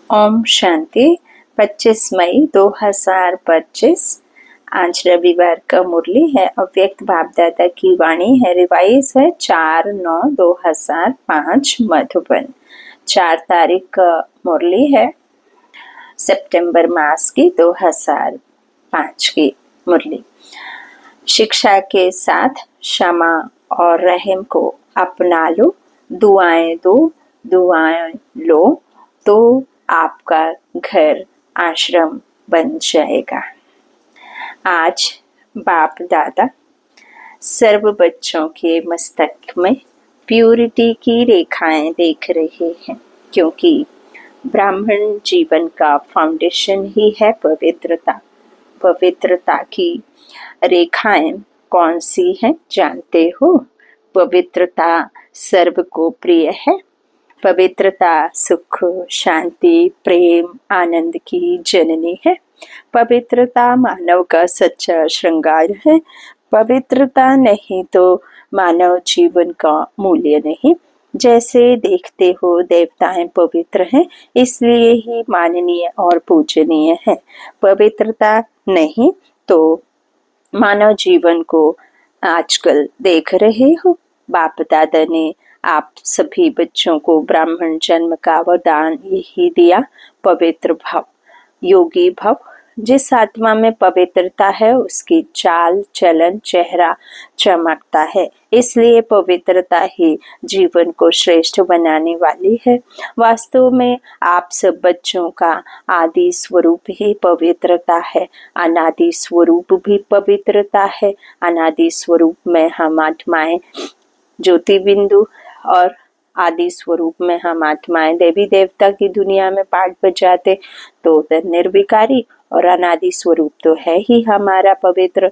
ओम शांति। 25 मई 2025 आज रविवार का मुरली है। अव्यक्त बाप दादा की वाणी है। रिवाइज है 4/9/2005 मधुबन। 4 तारीख का मुरली है सितंबर मास की 2005 की मुरली। शिक्षा के साथ क्षमा और रहम को अपना लो, दुआएं दो, दुआएं लो तो आपका घर आश्रम बन जाएगा। आज बाप दादा सर्व बच्चों के मस्तक में प्यूरिटी की रेखाएं देख रहे हैं, क्योंकि ब्राह्मण जीवन का फाउंडेशन ही है पवित्रता। पवित्रता की रेखाएं कौन सी हैं जानते हो? पवित्रता सर्व को प्रिय है। पवित्रता सुख, शांति, प्रेम, आनंद की जननी है। पवित्रता मानव का सच्चा श्रृंगार है। पवित्रता नहीं तो मानव जीवन का मूल्य नहीं। जैसे देखते हो देवताएं पवित्र हैं, इसलिए ही माननीय और पूजनीय है। पवित्रता नहीं तो मानव जीवन को आजकल देख रहे हो। बाप दादा ने आप सभी बच्चों को ब्राह्मण जन्म का वरदान यही दिया, पवित्र भव, योगी भव। जिस आत्मा में पवित्रता है उसकी चाल चलन चेहरा चमकता है, इसलिए पवित्रता ही जीवन को श्रेष्ठ बनाने वाली है। वास्तव में आप सब बच्चों का आदि स्वरूप ही पवित्रता है, अनादि स्वरूप भी पवित्रता है। अनादि स्वरूप में हम आत्माएं ज्योति बिंदु और आदि स्वरूप में हम आत्माएं देवी देवता की दुनिया में पाठ बजाते तो उधर निर्विकारी, और अनादि स्वरूप तो है ही हमारा पवित्र।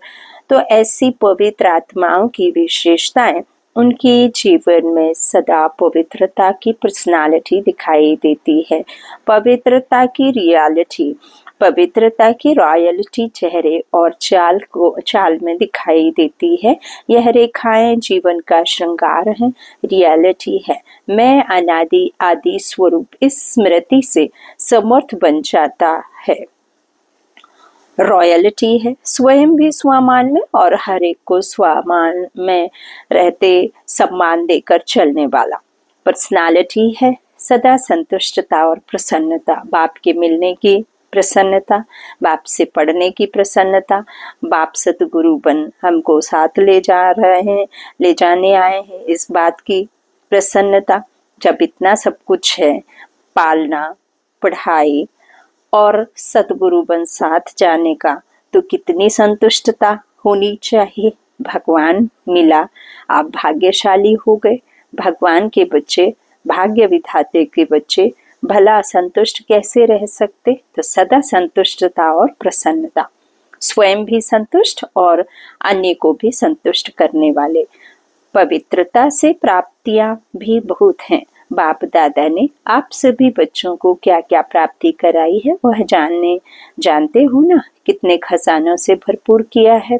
तो ऐसी पवित्र आत्माओं की विशेषताएं उनके जीवन में सदा पवित्रता की पर्सनालिटी दिखाई देती है। पवित्रता की रियलिटी, पवित्रता की रॉयल्टी चेहरे और चाल में दिखाई देती है। यह रेखाएं जीवन का श्रृंगार है, रियलिटी है। मैं अनादि आदि स्वरूप इस स्मृति से समर्थ बन जाता है। रॉयल्टी है, स्वयं भी स्वामान में और हर एक को स्वामान में रहते सम्मान देकर चलने वाला। पर्सनालिटी है, सदा संतुष्टता और प्रसन्नता, बाप के मिलने की प्रसन्नता, बाप से पढ़ने की प्रसन्नता, बाप सतगुरु बन हमको साथ ले जाने आए हैं, इस बात की प्रसन्नता। जब इतना सब कुछ है, पालना, पढ़ाई और सतगुरु बन साथ जाने का, तो कितनी संतुष्टता होनी चाहिए। भगवान मिला, आप भाग्यशाली हो गए। भगवान के बच्चे, भाग्य विधाते के बच्चे भला संतुष्ट कैसे रह सकते? तो सदा संतुष्टता और प्रसन्नता, स्वयं भी संतुष्ट और अन्य को भी संतुष्ट करने वाले। पवित्रता से प्राप्तियां भी बहुत हैं। बाप दादा ने आप सभी बच्चों को क्या क्या प्राप्ति कराई है वह जानते हो ना, कितने खजानों से भरपूर किया है।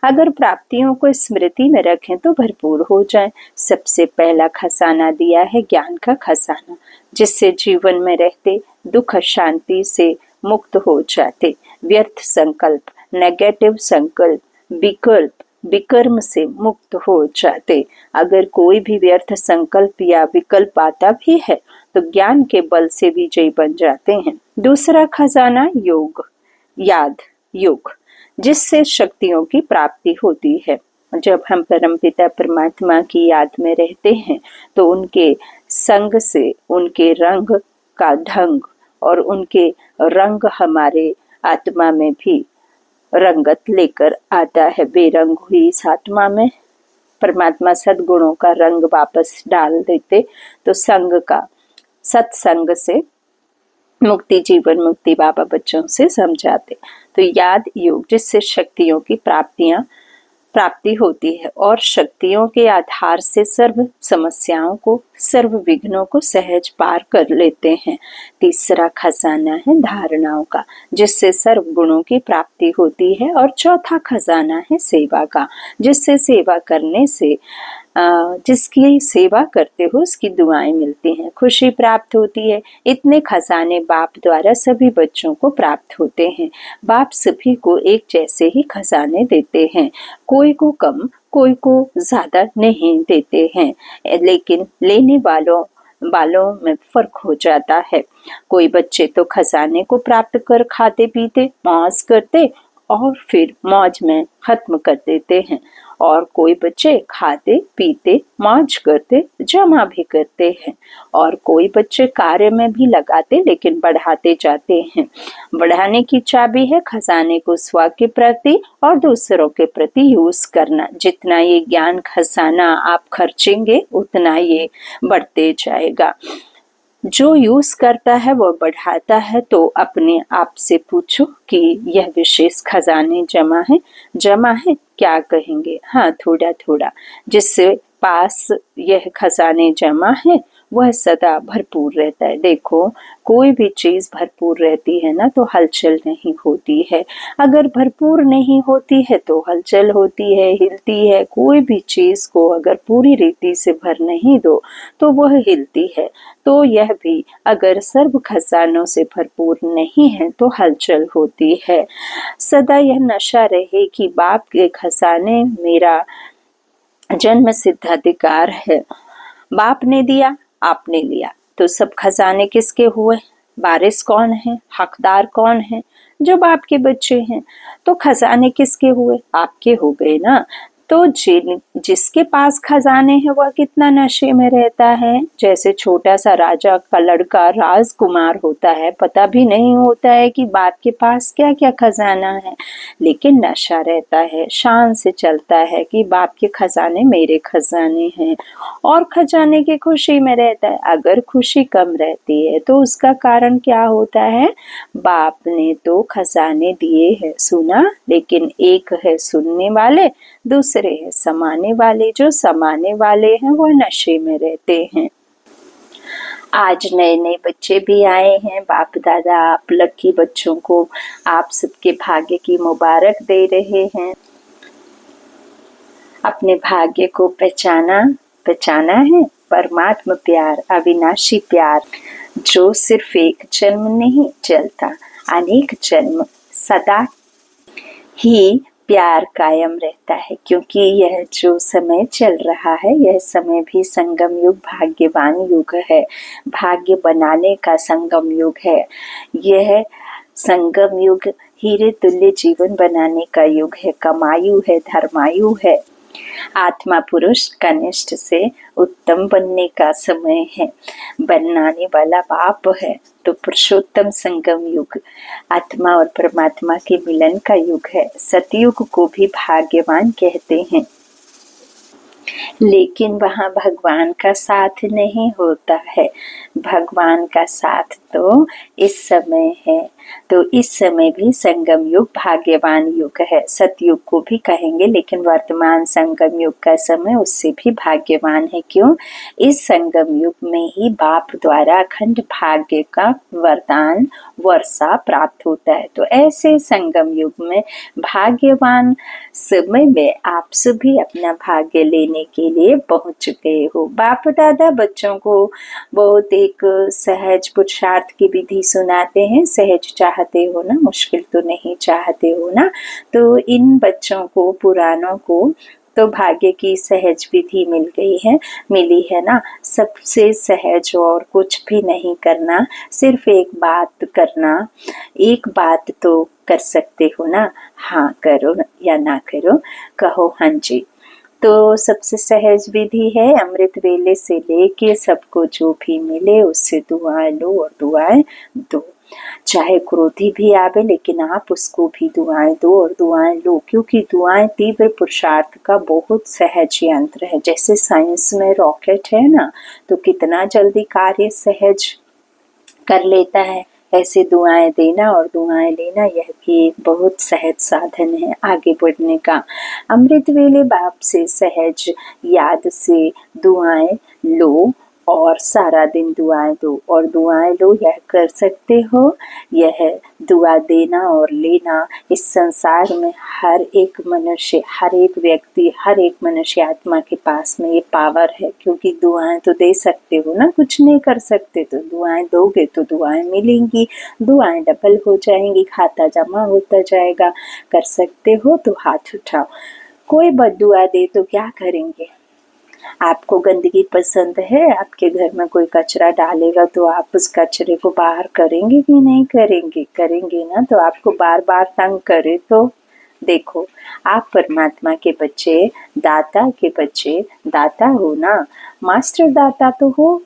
अगर प्राप्तियों को स्मृति में रखें तो भरपूर हो जाए। सबसे पहला खजाना दिया है ज्ञान का खजाना, जिससे जीवन में रहते दुख शांति से मुक्त हो जाते। व्यर्थ संकल्प, नेगेटिव संकल्प, विकल्प, विकर्म से मुक्त हो जाते। अगर कोई भी व्यर्थ संकल्प या विकल्प आता भी है तो ज्ञान के बल से विजयी बन जाते हैं। दूसरा खजाना योग, याद योग, जिससे शक्तियों की प्राप्ति होती है। जब हम परमपिता परमात्मा की याद में रहते हैं तो उनके संग से उनके रंग का ढंग और उनके रंग हमारे आत्मा में भी रंगत लेकर आता है। बेरंग हुई इस आत्मा में परमात्मा सद्गुणों का रंग वापस डाल देते तो सत्संग से मुक्ति, जीवन मुक्ति बाबा बच्चों से समझाते। तो याद योग, जिससे शक्तियों की प्राप्ति होती है और शक्तियों के आधार से सर्व समस्याओं को सर्व विघ्नों को सहज पार कर लेते हैं। तीसरा खजाना है धारणाओं का, जिससे सर्व गुणों की प्राप्ति होती है। और चौथा खजाना है सेवा का, जिससे सेवा करने से जिसकी सेवा करते हो उसकी दुआएं मिलती हैं, खुशी प्राप्त होती है। इतने खजाने बाप द्वारा सभी बच्चों को प्राप्त होते हैं। बाप सभी को एक जैसे ही खजाने देते हैं, कोई को कम कोई को ज्यादा नहीं देते हैं, लेकिन लेने वालों में फर्क हो जाता है। कोई बच्चे तो खजाने को प्राप्त कर खाते पीते मौज करते और फिर मौज में खत्म कर देते हैं, और कोई बच्चे खाते पीते मौज करते जमा भी करते हैं, और कोई बच्चे कार्य में भी लगाते लेकिन बढ़ाते जाते हैं। बढ़ाने की चाबी है खजाने को स्व के प्रति और दूसरों के प्रति यूज करना। जितना ये ज्ञान खजाना आप खर्चेंगे उतना ये बढ़ते जाएगा। जो यूज करता है वो बढ़ाता है। तो अपने आप से पूछो कि यह विशेष खजाने जमा है क्या कहेंगे? हाँ, थोड़ा थोड़ा। जिससे पास यह खजाने जमा है वह सदा भरपूर रहता है। देखो, कोई भी चीज भरपूर रहती है ना तो हलचल नहीं होती है। अगर भरपूर नहीं होती है तो हलचल होती है, हिलती है। कोई भी चीज को अगर पूरी रीति से भर नहीं दो तो वह हिलती है। तो यह भी अगर सर्व खजानों से भरपूर नहीं है तो हलचल होती है। सदा यह नशा रहे कि बाप के खजाने मेरा जन्म सिद्ध अधिकार है। बाप ने दिया, आपने लिया, तो सब खजाने किसके हुए? वारिस कौन है, हकदार कौन है? जो बाप के बच्चे हैं। तो खजाने किसके हुए? आपके हो गए ना। तो जिसके पास खजाने हैं वह कितना नशे में रहता है। जैसे छोटा सा राजा का लड़का राजकुमार होता है, पता भी नहीं होता है कि बाप के पास क्या क्या खजाना है, लेकिन नशा रहता है, शान से चलता है कि बाप के खजाने मेरे खजाने हैं, और खजाने की खुशी में रहता है। अगर खुशी कम रहती है तो उसका कारण क्या होता है? बाप ने तो खजाने दिए हैं, सुना, लेकिन एक है सुनने वाले, दूसरे हैं समाने वाले। जो समाने वाले हैं वो नशे में रहते हैं। आज नए नए बच्चे भी आए हैं। बाप दादा आप लकी बच्चों को आप सबके भाग्य की मुबारक दे रहे हैं। अपने भाग्य को पहचाना है। परमात्मा प्यार, अविनाशी प्यार, जो सिर्फ एक जन्म नहीं चलता, अनेक जन्म सदा ही प्यार कायम रहता है। क्योंकि यह जो समय चल रहा है यह समय भी संगम युग, भाग्यवान युग है, भाग्य बनाने का संगम युग है। यह संगम युग हीरे तुल्य जीवन बनाने का युग है, कमायु है, धर्मायु है। आत्मा पुरुष कनिष्ठ से उत्तम बनने का समय है। बनाने वाला बाप है। तो पुरुषोत्तम संगम युग आत्मा और परमात्मा के मिलन का युग है। सतयुग को भी भाग्यवान कहते हैं, लेकिन वहाँ भगवान का साथ नहीं होता है। भगवान का साथ तो इस समय है। तो इस समय भी संगम युग भाग्यवान युग है। सतयुग को भी कहेंगे, लेकिन वर्तमान संगम युग का समय उससे भी भाग्यवान है। क्यों? इस संगम युग में ही बाप द्वारा अखंड भाग्य का वरदान वर्षा प्राप्त होता है। तो ऐसे संगम युग में भाग्यवान समय में आप सभी अपना भाग्य लेने के लिए पहुंच गए हो। बाप दादा बच्चों को बहुत एक सहज पुरुषार्थ की विधि सुनाते हैं। सहज चाहते हो ना, मुश्किल तो नहीं चाहते हो ना। तो इन बच्चों को, पुरानों को तो भाग्य की सहज विधि मिली है ना। सबसे सहज और कुछ भी नहीं करना, सिर्फ एक बात करना। एक बात तो कर सकते हो ना, हाँ करो या ना करो, कहो हाँ जी। तो सबसे सहज विधि है, अमृत वेले से लेके सबको जो भी मिले उससे दुआएं लो और दुआएं दो। चाहे क्रोधी भी आवे लेकिन आप उसको भी दुआएं दो और दुआएं लो, क्योंकि दुआएं तीव्र पुरुषार्थ का बहुत सहज यंत्र है। जैसे साइंस में रॉकेट है ना, तो कितना जल्दी कार्य सहज कर लेता है, ऐसे दुआएं देना और दुआएं लेना यह भी एक बहुत सहज साधन है आगे बढ़ने का। अमृत वेले बाप से सहज याद से दुआएं लो और सारा दिन दुआएं दो और दुआएं लो। यह कर सकते हो। यह दुआ देना और लेना इस संसार में हर एक मनुष्य, हर एक व्यक्ति, हर एक मनुष्य आत्मा के पास में ये पावर है, क्योंकि दुआएं तो दे सकते हो ना, कुछ नहीं कर सकते तो दुआएं दोगे तो दुआएं मिलेंगी, दुआएं डबल हो जाएंगी, खाता जमा होता जाएगा। कर सकते हो तो हाथ उठाओ। कोई बद्दुआ दे तो क्या करेंगे? आपको गंदगी पसंद है, आपके घर में कोई कचरा डालेगा तो आप उस कचरे को बाहर करेंगे कि नहीं करेंगे? करेंगे ना। तो आपको बार बार तंग करे तो देखो, आप परमात्मा के बच्चे, दाता के बच्चे, दाता हो ना, मास्टर दाता तो हो।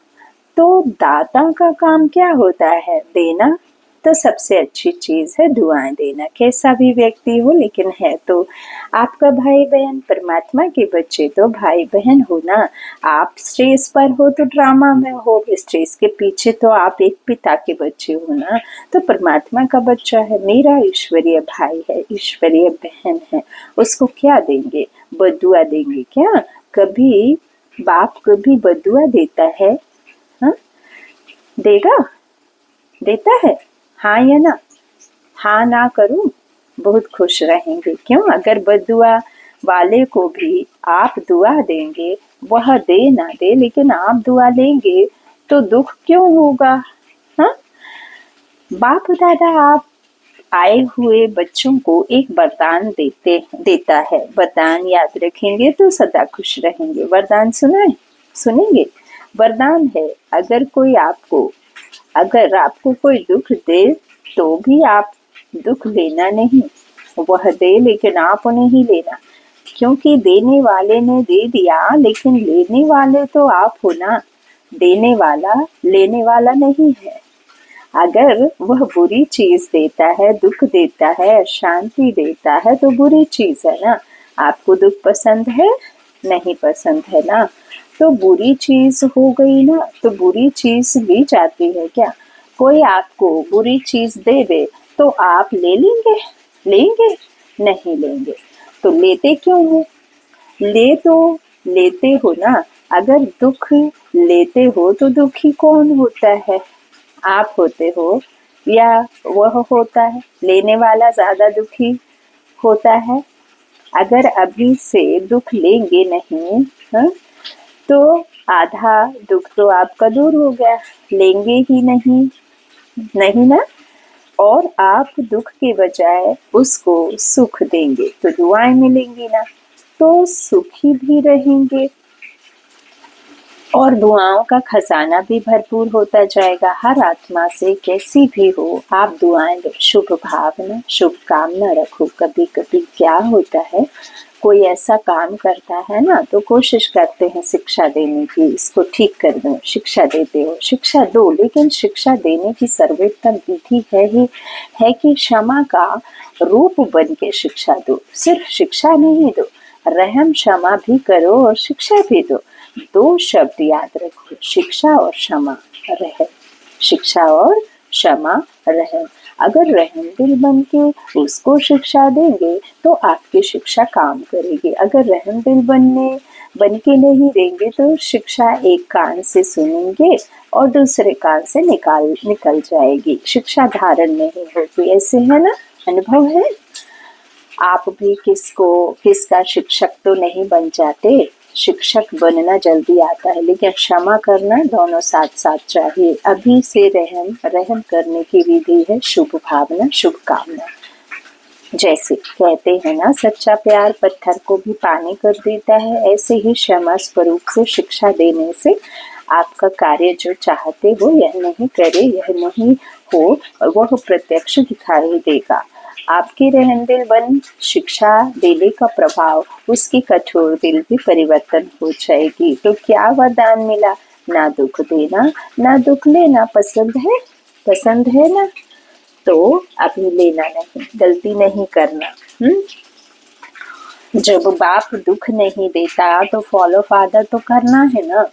तो दाता का काम क्या होता है? देना। तो सबसे अच्छी चीज है दुआएं देना, कैसा भी व्यक्ति हो, लेकिन है तो आपका भाई बहन। परमात्मा के बच्चे तो भाई बहन हो ना। आप स्टेज पर हो तो ड्रामा में हो, स्टेज के पीछे तो आप एक पिता के बच्चे हो ना। तो परमात्मा का बच्चा है, मेरा ईश्वरीय भाई है, ईश्वरीय बहन है। उसको क्या देंगे? बद्दुआ देंगे क्या? कभी बाप कभी बद्दुआ देता है? हाँ, देगा? देता है? हाँ या ना? हाँ ना करूं, बहुत खुश रहेंगे। क्यों? अगर बद्दुआ वाले को भी आप दुआ देंगे, वह दे ना दे, लेकिन आप दुआ लेंगे तो दुख क्यों होगा? हाँ, बाप दादा आप आए हुए बच्चों को एक वरदान देता है। वरदान याद रखेंगे तो सदा खुश रहेंगे। वरदान सुनेंगे? वरदान है, अगर आपको कोई दुख दे तो भी आप दुख लेना नहीं। वह दे लेकिन आप नहीं लेना, क्योंकि देने वाले ने दे दिया, लेकिन लेने वाले तो आप हो ना। देने वाला लेने वाला नहीं है। अगर वह बुरी चीज देता है, दुख देता है, शांति देता है, तो बुरी चीज है ना। आपको दुख पसंद है? नहीं पसंद है ना। तो बुरी चीज हो गई ना, तो बुरी चीज ली जाती है क्या? कोई आपको बुरी चीज दे दे तो आप ले लेंगे? नहीं लेंगे। तो लेते क्यों हो? लेते हो ना। अगर दुख लेते हो तो दुखी कौन होता है? आप होते हो या वह होता है? लेने वाला ज्यादा दुखी होता है। अगर अभी से दुख लेंगे नहीं, हाँ, तो आधा दुख तो आपका दूर हो गया। लेंगे ही नहीं ना। और आप दुख के बजाय उसको सुख देंगे तो दुआएं मिलेंगी ना, तो सुखी भी रहेंगे और दुआओं का खजाना भी भरपूर होता जाएगा। हर आत्मा से कैसी भी हो, आप दुआएं लो, शुभ भावना, शुभ कामना रखो। कभी कभी क्या होता है, कोई ऐसा काम करता है ना, तो कोशिश करते हैं शिक्षा देने की, इसको ठीक कर दो। शिक्षा देते हो, शिक्षा दो, लेकिन शिक्षा देने की सर्वोत्तम विधि है कि क्षमा का रूप बन के शिक्षा दो। सिर्फ शिक्षा नहीं दो, रहम क्षमा भी करो और शिक्षा भी दो। दो शब्द याद रखो, शिक्षा और क्षमा, रहम। शिक्षा और क्षमा, रहम। अगर रहम दिल बन के उसको शिक्षा देंगे तो आपकी शिक्षा काम करेगी। अगर रहम दिल बन के नहीं देंगे तो शिक्षा एक कान से सुनेंगे और दूसरे कान से निकल जाएगी, शिक्षा धारण नहीं होगी। ऐसे है ना, अनुभव है। आप भी किसका शिक्षक तो नहीं बन जाते। शिक्षक बनना जल्दी आता है, लेकिन क्षमा करना दोनों साथ साथ चाहिए। अभी से रहम करने की विधि है शुभ भावना, शुभ कामना। जैसे कहते हैं ना, सच्चा प्यार पत्थर को भी पानी कर देता है, ऐसे ही क्षमा स्वरूप से शिक्षा देने से आपका कार्य जो चाहते हो यह नहीं करे, यह नहीं हो, वह प्रत्यक्ष दिखाई देगा। आपके रहम दिल बन शिक्षा देने का प्रभाव उसकी कठोर दिल भी परिवर्तन हो जाएगी। तो क्या वरदान मिला? ना दुख देना ना दुख लेना। पसंद है ना, तो अभी लेना नहीं, गलती नहीं करना। जब बाप दुख नहीं देता तो फॉलो फादर तो करना है ना,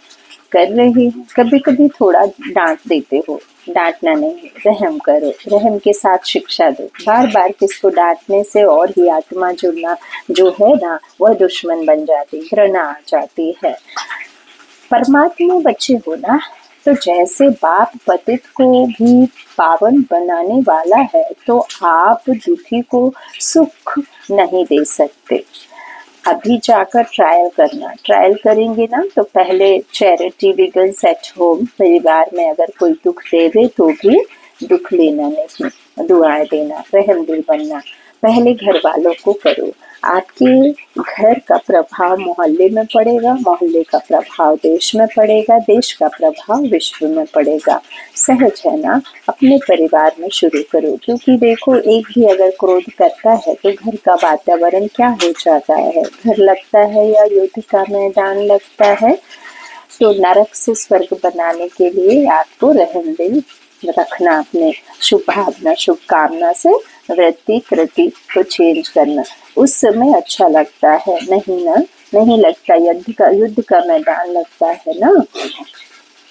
कर रहे हैं। कभी कभी थोड़ा डांट देते हो, डांटना नहीं, रहम करो, रहम के साथ शिक्षा दो। बार बार किसको डांटने से और ही आत्मा जुड़ना जो है ना, वह दुश्मन बन जाती, घृणा आ जाती है। परमात्मा बच्चे हो ना, तो जैसे बाप पतित को भी पावन बनाने वाला है, तो आप दुखी को सुख नहीं दे सकते। अभी जाकर ट्रायल करना, ट्रायल करेंगे ना तो पहले चैरिटी बिगन्स एट होम। परिवार में अगर कोई दुख दे दे तो भी दुख लेना नहीं, दुआएं देना, रहमदिल बनना। पहले घर वालों को करो, आपके घर का प्रभाव मोहल्ले में पड़ेगा, मोहल्ले का प्रभाव देश में पड़ेगा, देश का प्रभाव विश्व में पड़ेगा। सहज है ना, अपने परिवार में शुरू करो, क्योंकि देखो एक भी अगर क्रोध करता है तो घर का वातावरण क्या हो जाता है, घर लगता है या युद्ध का मैदान लगता है। तो नरक से स्वर्ग बनाने के लिए आपको रहमदिल रखना, अपने शुभ भावना शुभ कामना से वृत्ति कृति को चेंज करना, उस समय अच्छा लगता है। नहीं ना, नहीं लगता, युद्ध का मैदान लगता है ना।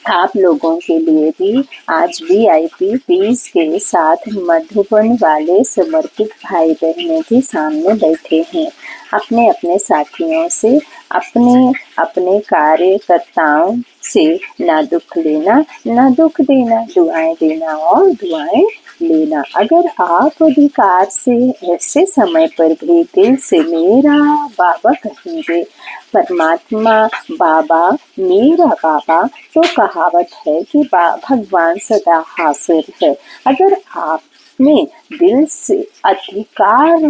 आप लोगों के लिए भी आज VIP पीस के साथ मधुबन वाले समर्पित भाई बहनें भी सामने बैठे हैं। अपने अपने साथियों से, अपने अपने कार्यकर्ताओं से ना दुख लेना ना दुख देना, दुआएं देना और दुआएं लेना। अगर आप अधिकार से ऐसे समय पर भी दिल से मेरा बाबा कहेंगे, परमात्मा बाबा मेरा बाबा, तो कहावत है कि भगवान सदा हाजिर है। अगर आपने दिल से अधिकार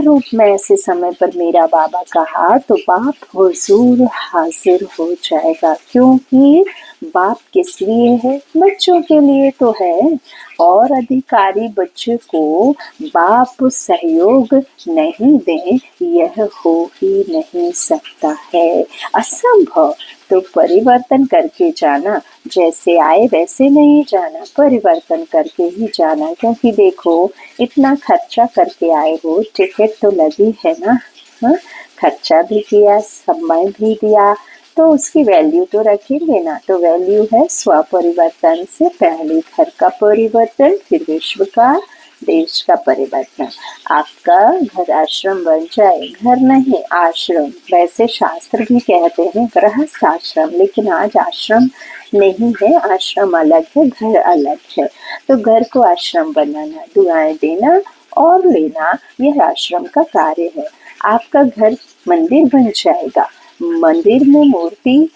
रूप में ऐसे समय पर मेरा बाबा कहा, तो बाप हुजूर हाजिर हो जाएगा। क्योंकि बाप किस लिए है? बच्चों के लिए तो है, और अधिकारी बच्चे को बाप सहयोग नहीं दे, यह हो ही नहीं सकता है, असंभव। तो परिवर्तन करके जाना, जैसे आए वैसे नहीं जाना, परिवर्तन करके ही जाना। क्योंकि देखो इतना खर्चा करके आए हो, टिकट तो लगी है ना, हाँ? खर्चा भी किया, समय भी दिया, तो उसकी वैल्यू तो रखेंगे ना। तो वैल्यू है स्व परिवर्तन से पहले घर का परिवर्तन, फिर विश्व का, देश का परिवर्तन। आपका घर आश्रम बन जाए, घर नहीं आश्रम। वैसे शास्त्र भी कहते हैं गृहस्थ आश्रम, लेकिन आज आश्रम नहीं है, आश्रम अलग है, घर अलग है। तो घर को आश्रम बनाना, दुआएं देना और लेना, यह आश्रम का कार्य है। आपका घर मंदिर बन जाएगा। मंदिर में मूर्ति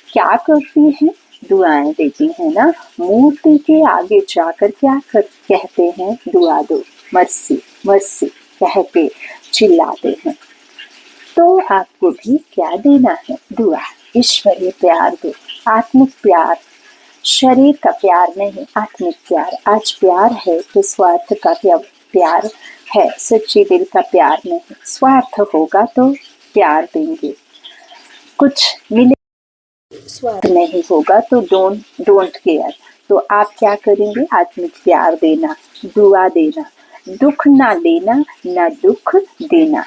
क्या करती है? दुआएं देती है ना। मूर्ति के आगे जाकर क्या कहते हैं? दुआ दो, मर्सी मर्सी कह के चिल्लाते हैं। तो आपको भी क्या देना है? दुआ, ईश्वरीय प्यार दो, आत्मिक प्यार, शरीर का प्यार नहीं, आत्मिक प्यार। आज प्यार है तो स्वार्थ का प्यार है, सच्चे दिल का प्यार नहीं। स्वार्थ होगा तो प्यार देंगे, कुछ मिले, स्वार्थ नहीं होगा तो डोंट केयर। तो आप क्या करेंगे? आत्मिक प्यार देना, दुआ देना, दुख ना लेना ना दुख देना।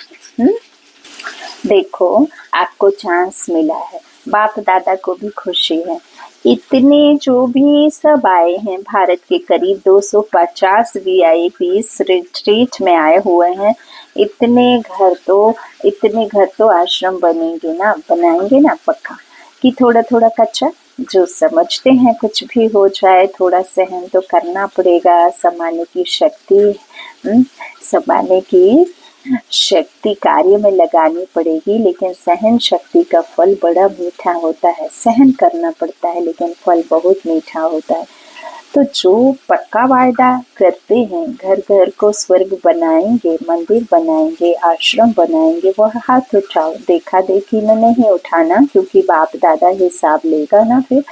देखो आपको चांस मिला है, बाप दादा को भी खुशी है। इतने जो भी सब आए हैं, भारत के करीब 250 VIP रिट्रीट में आए हुए हैं। इतने घर तो आश्रम बनेंगे ना, बनाएंगे ना पक्का, कि थोड़ा थोड़ा कच्चा। जो समझते हैं कुछ भी हो जाए, थोड़ा सहन तो करना पड़ेगा। समाने की शक्ति कार्य में लगानी पड़ेगी, लेकिन सहन शक्ति का फल बड़ा मीठा होता है। सहन करना पड़ता है लेकिन फल बहुत मीठा होता है। तो जो पक्का वायदा करते हैं, घर घर को स्वर्ग बनाएंगे, मंदिर बनाएंगे, आश्रम बनाएंगे, वह हाथ उठाओ। देखा देखी में नहीं उठाना, क्योंकि बाप दादा हिसाब लेगा ना, फिर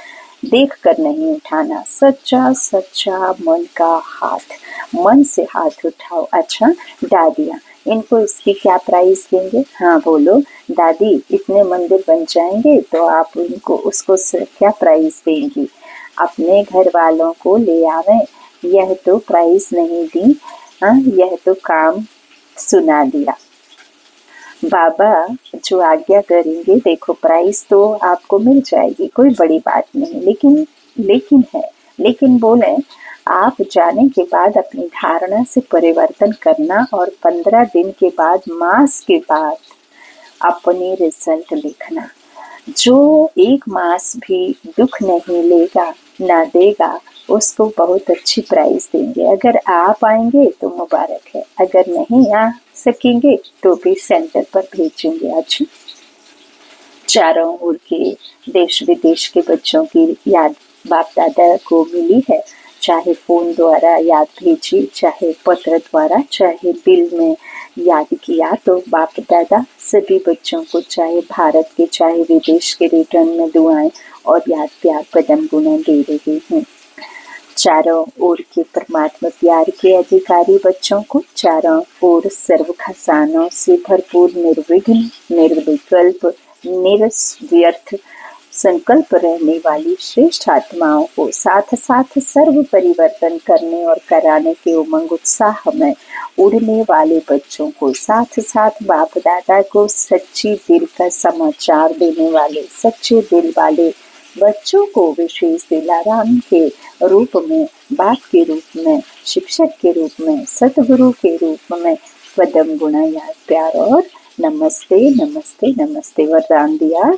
देख कर नहीं उठाना। सच्चा सच्चा मन का हाथ, मन से हाथ उठाओ। अच्छा दादियाँ, इनको इसकी क्या प्राइस देंगे? हाँ बोलो दादी, इतने मंदिर बन जाएंगे तो आप उनको उसको क्या प्राइस देंगी? अपने घर वालों को ले आवे, यह तो प्राइस नहीं दी, हाँ, यह तो काम सुना दिया। बाबा जो आज्ञा करेंगे, देखो प्राइस तो आपको मिल जाएगी, कोई बड़ी बात नहीं। लेकिन बोले आप जाने के बाद अपनी धारणा से परिवर्तन करना, और 15 दिन के बाद, मास के बाद अपने रिजल्ट लिखना। जो एक मास भी दुख नहीं लेगा ना देगा, उसको बहुत अच्छी प्राइस देंगे। अगर आ पाएंगे तो मुबारक है, अगर नहीं आ सकेंगे तो भी सेंटर पर भेजेंगे। आज चारों ओर के देश विदेश के बच्चों की याद बाप दादा को मिली है, चाहे फोन द्वारा याद भेजी, चाहे पत्र द्वारा, चाहे दिल में याद किया, तो बाप दादा सभी बच्चों को चाहे भारत के चाहे विदेश के रिटर्न में दुआएं और याद प्यार पदम गुना दे रहे हैं। चारों ओर के परमात्मा प्यार के अधिकारी बच्चों को चारों ओर सर्व खजानों से भरपूर निर्विघ्न निर्विकल्प निरव्यर्थ संकल्प रहने वाली श्रेष्ठ आत्माओं को साथ साथ सर्व परिवर्तन करने और कराने के उमंग उत्साह में उड़ने वाले बच्चों को साथ साथ बाप दादा को सच्ची दिल का समाचार देने वाले सच्चे दिल वाले बच्चों को विशेष दिलाराम के रूप में, बाप के रूप में, शिक्षक के रूप में, सतगुरु के रूप में पदम गुणा याद प्यार और नमस्ते नमस्ते नमस्ते वरदान दिया।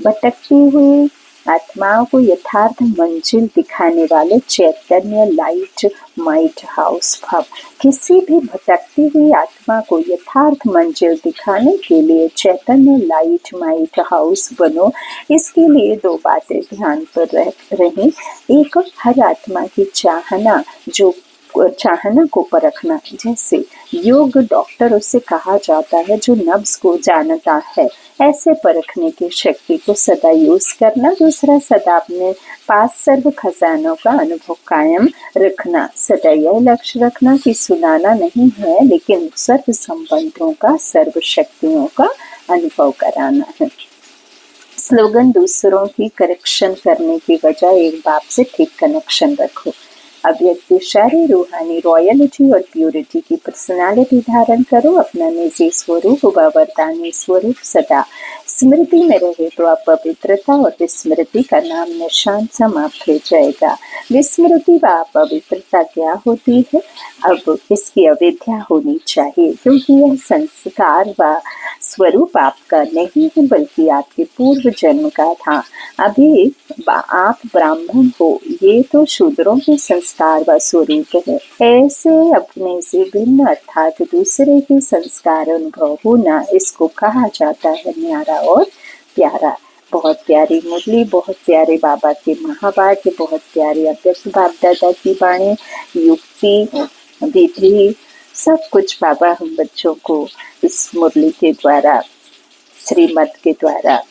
भटकती हुई आत्माओं को यथार्थ मंजिल दिखाने वाले चैतन्य लाइट माइट हाउस भव। किसी भी भटकती हुई आत्मा को यथार्थ मंजिल दिखाने के लिए चैतन्य लाइट माइट हाउस बनो। इसके लिए दो बातें ध्यान पर रहें। एक, हर आत्मा की चाहना को परखना, जैसे योग डॉक्टर उसे कहा जाता है जो नब्ज को जानता है, ऐसे परखने की शक्ति को सदा यूज करना। दूसरा, सदा अपने पास सर्व खजानों का अनुभव कायम रखना। सदा यह लक्ष्य रखना कि सुनाना नहीं है, लेकिन सर्व संबंधों का, सर्व शक्तियों का अनुभव कराना है। स्लोगन, दूसरों की करेक्शन करने की बजाय एक बाप से ठीक कनेक्शन रखो। अव्यक्त शारी रूहानी रॉयलिटी और प्यूरिटी की पर्सनालिटी धारण करो। अपना निजी स्वरूप व वरदानी स्वरूप सदा स्मृति में रहे तो आप पवित्रता और विस्मृति का नाम निशान समाप्त हो जाएगा। विस्मृति व पवित्रता क्या होती है? अब इसकी अविद्या होनी चाहिए, क्योंकि यह संस्कार व स्वरूप आपका नहीं है, बल्कि आपके पूर्व जन्म का था। अभी आप ब्राह्मण हो, ये तो शूद्रों के संस्कार व स्वरूप है। ऐसे अपने से भिन्न अर्थात दूसरे के संस्कार अनुभव होना, इसको कहा जाता है न्यारा और प्यारा। बहुत प्यारी मुरली, बहुत प्यारे बाबा के महावाक्य, बहुत प्यारे अध्यक्ष बाप दादा की वाणी, युक्ति, विधि, सब कुछ बाबा हम बच्चों को इस मुरली के द्वारा, श्रीमत के द्वारा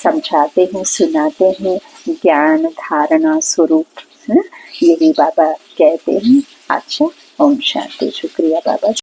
समझाते हैं, सुनाते हैं। ज्ञान धारणा स्वरूप है ना, यही बाबा कहते हैं। अच्छा, ओम शांति। शुक्रिया बाबा।